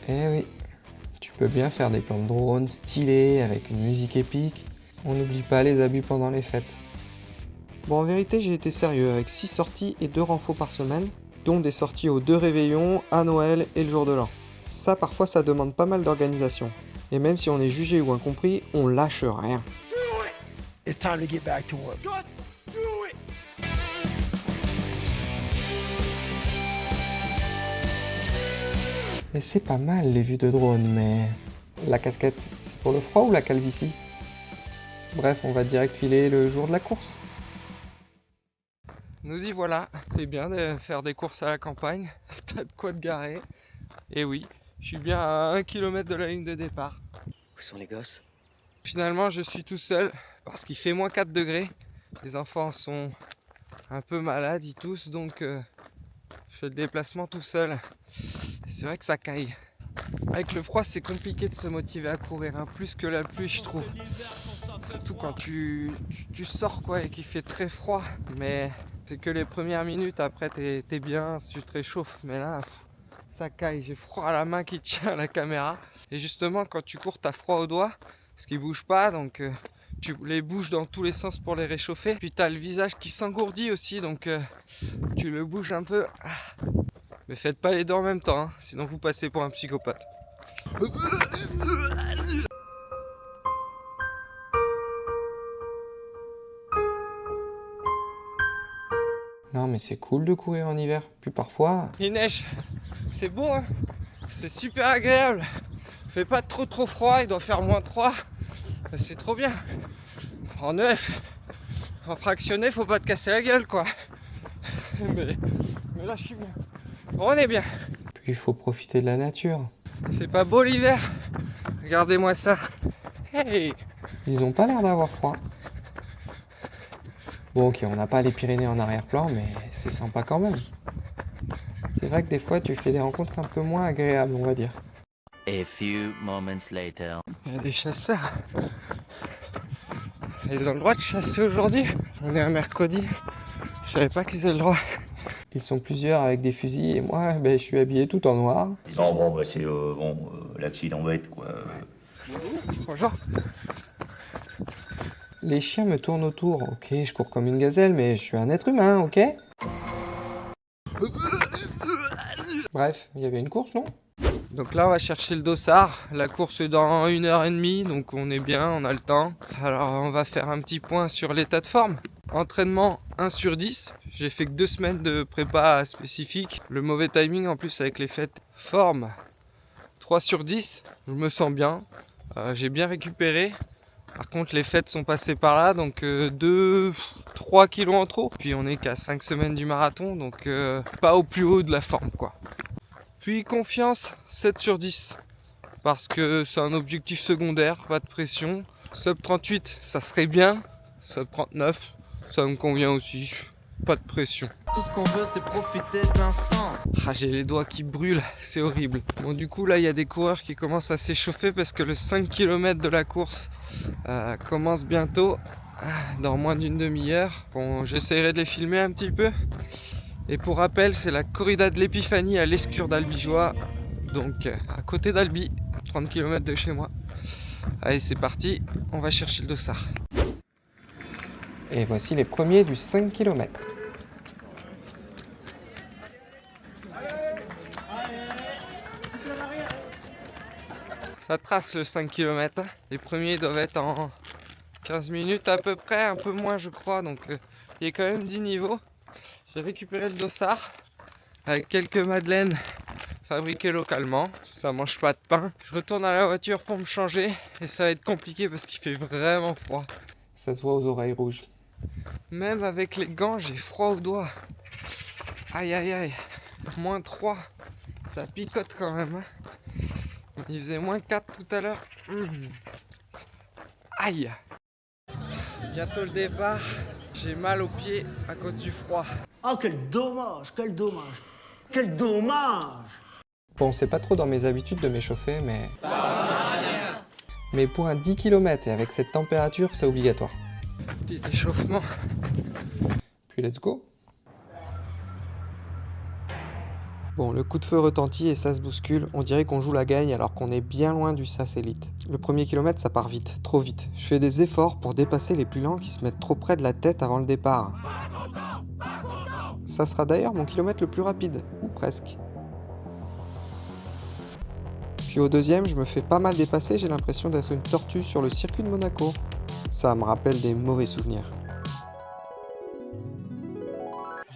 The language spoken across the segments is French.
Eh oui, tu peux bien faire des plans de drone stylés avec une musique épique. On n'oublie pas les abus pendant les fêtes. Bon, en vérité, j'ai été sérieux avec 6 sorties et 2 renfos par semaine, dont des sorties aux 2 réveillons, à Noël et le jour de l'an. Ça, parfois, ça demande pas mal d'organisation. Et même si on est jugé ou incompris, on lâche rien. It's time to get back to work. Et c'est pas mal les vues de drone, mais... La casquette, c'est pour le froid ou la calvitie? Bref, on va direct filer le jour de la course. Nous y voilà, c'est bien de faire des courses à la campagne, t'as de quoi te garer. Et oui, je suis bien à 1 km de la ligne de départ. Où sont les gosses? Finalement, je suis tout seul parce qu'il fait moins 4 degrés. Les enfants sont un peu malades, ils toussent, donc je fais le déplacement tout seul. C'est vrai que ça caille. Avec le froid, c'est compliqué de se motiver à courir, hein, plus que la pluie, je trouve. Surtout quand tu sors quoi et qu'il fait très froid. Mais c'est que les premières minutes, après t'es bien, tu te réchauffes. Mais là, ça caille, j'ai froid à la main qui tient la caméra. Et justement, quand tu cours, t'as froid aux doigts, parce qu'ils bougent pas, donc tu les bouges dans tous les sens pour les réchauffer. Puis t'as le visage qui s'engourdit aussi, donc tu le bouges un peu. Mais faites pas les deux en même temps, hein, sinon vous passez pour un psychopathe. Non mais c'est cool de courir en hiver, puis parfois... Il neige, c'est beau hein, c'est super agréable. Il fait pas trop froid, il doit faire -3, c'est trop bien. En EF, en fractionné, faut pas te casser la gueule quoi. Mais là je suis bien, on est bien. Puis il faut profiter de la nature. C'est pas beau l'hiver, regardez-moi ça. Hey, ils ont pas l'air d'avoir froid. Bon ok, on n'a pas les Pyrénées en arrière-plan, mais c'est sympa quand même. C'est vrai que des fois tu fais des rencontres un peu moins agréables, on va dire. A few moments later. Il y a des chasseurs. Ils ont le droit de chasser aujourd'hui. On est un mercredi. Je savais pas qu'ils avaient le droit. Ils sont plusieurs avec des fusils et moi, je suis habillé tout en noir. Non, bon, bah, c'est l'accident bête, quoi. Bonjour. Les chiens me tournent autour. Ok, je cours comme une gazelle, mais je suis un être humain, ok? Bref, il y avait une course, non? Donc là, on va chercher le dossard. La course est dans 1h30, donc on est bien, on a le temps. Alors, on va faire un petit point sur l'état de forme. Entraînement 1 sur 10. J'ai fait que 2 semaines de prépa spécifique. Le mauvais timing en plus avec les fêtes. Forme 3 sur 10. Je me sens bien. J'ai bien récupéré. Par contre, les fêtes sont passées par là, donc 3 kilos en trop. Puis on est qu'à 5 semaines du marathon, donc pas au plus haut de la forme, quoi. Puis confiance, 7 sur 10. Parce que c'est un objectif secondaire, pas de pression. Sub 38, ça serait bien. Sub 39, ça me convient aussi. Pas de pression. Tout ce qu'on veut, c'est profiter de l'instant. Ah, j'ai les doigts qui brûlent, c'est horrible. Bon, du coup, là, il y a des coureurs qui commencent à s'échauffer parce que le 5 km de la course commence bientôt, dans moins d'une demi-heure. Bon, j'essaierai de les filmer un petit peu. Et pour rappel, c'est la corrida de l'Épiphanie à l'Escure d'Albigeois, donc à côté d'Albi, 30 km de chez moi. Allez, c'est parti, on va chercher le dossard. Et voici les premiers du 5 km. Ça trace le 5 km. Les premiers doivent être en 15 minutes à peu près, un peu moins je crois, donc il y a quand même 10 niveaux. J'ai récupéré le dossard avec quelques madeleines fabriquées localement. Ça mange pas de pain. Je retourne à la voiture pour me changer et ça va être compliqué parce qu'il fait vraiment froid. Ça se voit aux oreilles rouges. Même avec les gants, j'ai froid aux doigts. Aïe aïe aïe. -3. Ça picote quand même. Hein. Il faisait -4 tout à l'heure. Aïe. C'est bientôt le départ. J'ai mal aux pieds à cause du froid. Oh, quel dommage, quel dommage, quel dommage! Bon, c'est pas trop dans mes habitudes de m'échauffer, mais... Mais pour un 10 km et avec cette température, c'est obligatoire. Petit échauffement. Puis let's go. Bon, le coup de feu retentit et ça se bouscule. On dirait qu'on joue la gagne alors qu'on est bien loin du sas élite. Le premier kilomètre, ça part vite, trop vite. Je fais des efforts pour dépasser les plus lents qui se mettent trop près de la tête avant le départ. Ça sera d'ailleurs mon kilomètre le plus rapide, ou presque. Puis au deuxième, je me fais pas mal dépasser, j'ai l'impression d'être une tortue sur le circuit de Monaco. Ça me rappelle des mauvais souvenirs.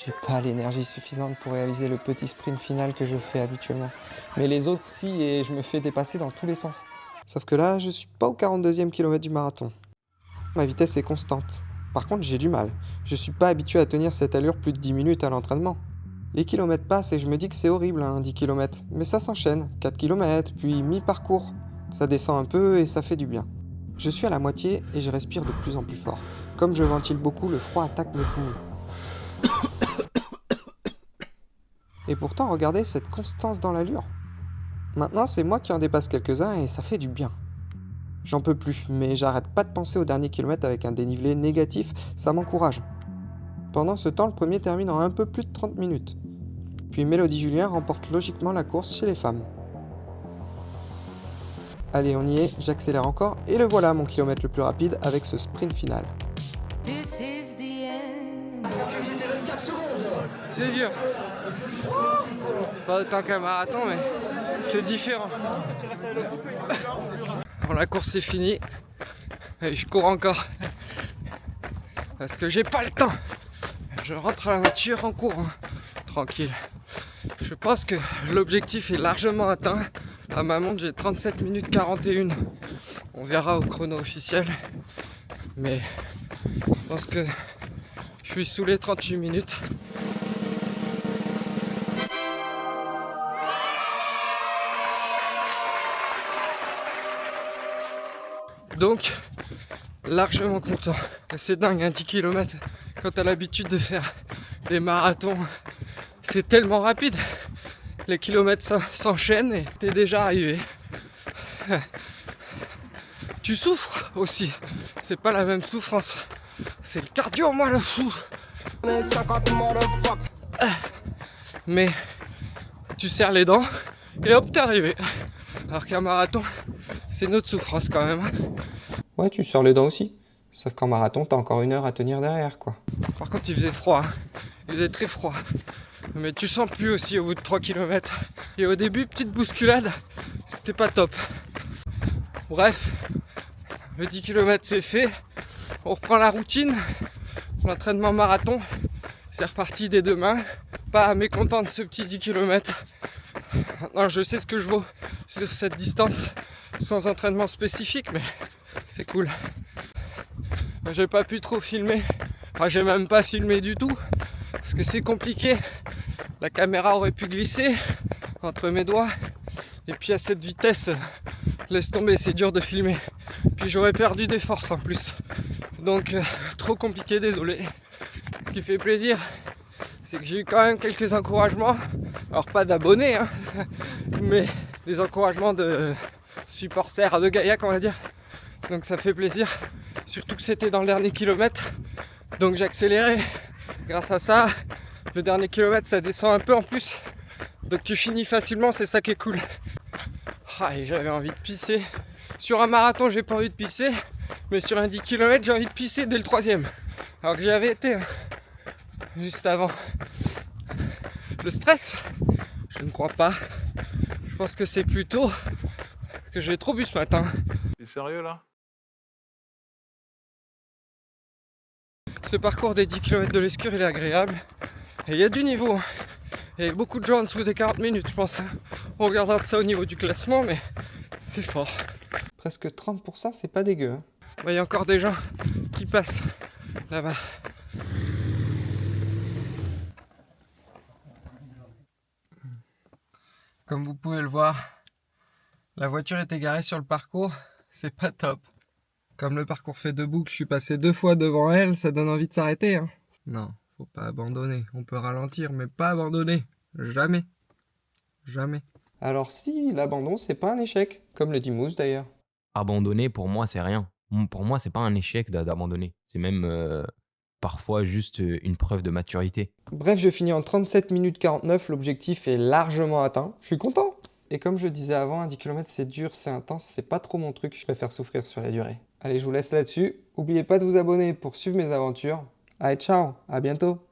J'ai pas l'énergie suffisante pour réaliser le petit sprint final que je fais habituellement. Mais les autres si, et je me fais dépasser dans tous les sens. Sauf que là, je suis pas au 42e kilomètre du marathon. Ma vitesse est constante. Par contre, j'ai du mal. Je suis pas habitué à tenir cette allure plus de 10 minutes à l'entraînement. Les kilomètres passent et je me dis que c'est horrible, 10 km. Mais ça s'enchaîne. 4 km, puis mi-parcours. Ça descend un peu et ça fait du bien. Je suis à la moitié et je respire de plus en plus fort. Comme je ventile beaucoup, le froid attaque mes poumons. Et pourtant, regardez cette constance dans l'allure. Maintenant, c'est moi qui en dépasse quelques-uns et ça fait du bien. J'en peux plus, mais j'arrête pas de penser au dernier kilomètre avec un dénivelé négatif, ça m'encourage. Pendant ce temps, le premier termine en un peu plus de 30 minutes. Puis Mélodie Julien remporte logiquement la course chez les femmes. Allez, on y est, j'accélère encore, et le voilà mon kilomètre le plus rapide avec ce sprint final. C'est dur. Pas autant qu'un marathon, mais c'est différent. Bon, la course est finie. Et je cours encore. Parce que j'ai pas le temps. Je rentre à la voiture en courant. Tranquille. Je pense que l'objectif est largement atteint. À ma montre, j'ai 37 minutes 41. On verra au chrono officiel. Mais je pense que je suis sous les 38 minutes. Donc, largement content. C'est dingue, 10 km. Quand t'as l'habitude de faire des marathons, c'est tellement rapide. Les kilomètres s'enchaînent et t'es déjà arrivé. Tu souffres aussi. C'est pas la même souffrance. C'est le cardio, moi, le fou. Mais tu serres les dents et hop, t'es arrivé. Alors qu'un marathon, c'est une autre souffrance quand même. Ouais, tu serres les dents aussi. Sauf qu'en marathon, t'as encore 1 heure à tenir derrière, quoi. Par contre, il faisait froid. Il faisait très froid. Mais tu sens plus aussi au bout de 3 km. Et au début, petite bousculade, c'était pas top. Bref, le 10 km c'est fait. On reprend la routine. L'entraînement marathon, c'est reparti dès demain. Pas mécontent de ce petit 10 km. Maintenant, je sais ce que je vaux sur cette distance sans entraînement spécifique, mais c'est cool. J'ai pas pu trop filmer. Enfin, j'ai même pas filmé du tout. Parce que c'est compliqué. La caméra aurait pu glisser entre mes doigts. Et puis à cette vitesse, laisse tomber, c'est dur de filmer. Puis j'aurais perdu des forces en plus. Donc trop compliqué, désolé. Ce qui fait plaisir, c'est que j'ai eu quand même quelques encouragements. Alors pas d'abonnés, hein, mais des encouragements de supporters de Gaillac, on va dire. Donc ça fait plaisir. Surtout que c'était dans le dernier kilomètre. Donc j'ai accéléré. Grâce à ça, le dernier kilomètre ça descend un peu en plus. Donc tu finis facilement, c'est ça qui est cool. Ah, et j'avais envie de pisser. Sur un marathon j'ai pas envie de pisser. Mais sur un 10 km j'ai envie de pisser dès le 3e. Alors que j'y avais été juste avant. Le stress, je ne crois pas. Je pense que c'est plutôt que j'ai trop bu ce matin. T'es sérieux là? Ce parcours des 10 km de l'Escure, il est agréable. Et il y a du niveau. Il y a beaucoup de gens en dessous des 40 minutes, je pense. On regardera de ça au niveau du classement, mais c'est fort. Presque 30%, c'est pas dégueu. Hein. Il y a encore des gens qui passent là-bas. Comme vous pouvez le voir, la voiture est égarée sur le parcours. C'est pas top. Comme le parcours fait 2 boucles, je suis passé 2 fois devant elle, ça donne envie de s'arrêter. Hein. Non, faut pas abandonner. On peut ralentir, mais pas abandonner. Jamais. Jamais. Alors si, l'abandon, c'est pas un échec. Comme le dit Mousse d'ailleurs. Abandonner, pour moi, c'est rien. Pour moi, c'est pas un échec d'abandonner. C'est même parfois juste une preuve de maturité. Bref, je finis en 37 minutes 49, l'objectif est largement atteint. Je suis content. Et comme je le disais avant, un 10 km c'est dur, c'est intense, c'est pas trop mon truc, je préfère souffrir sur la durée. Allez, je vous laisse là-dessus. N'oubliez pas de vous abonner pour suivre mes aventures. Allez, ciao, à bientôt.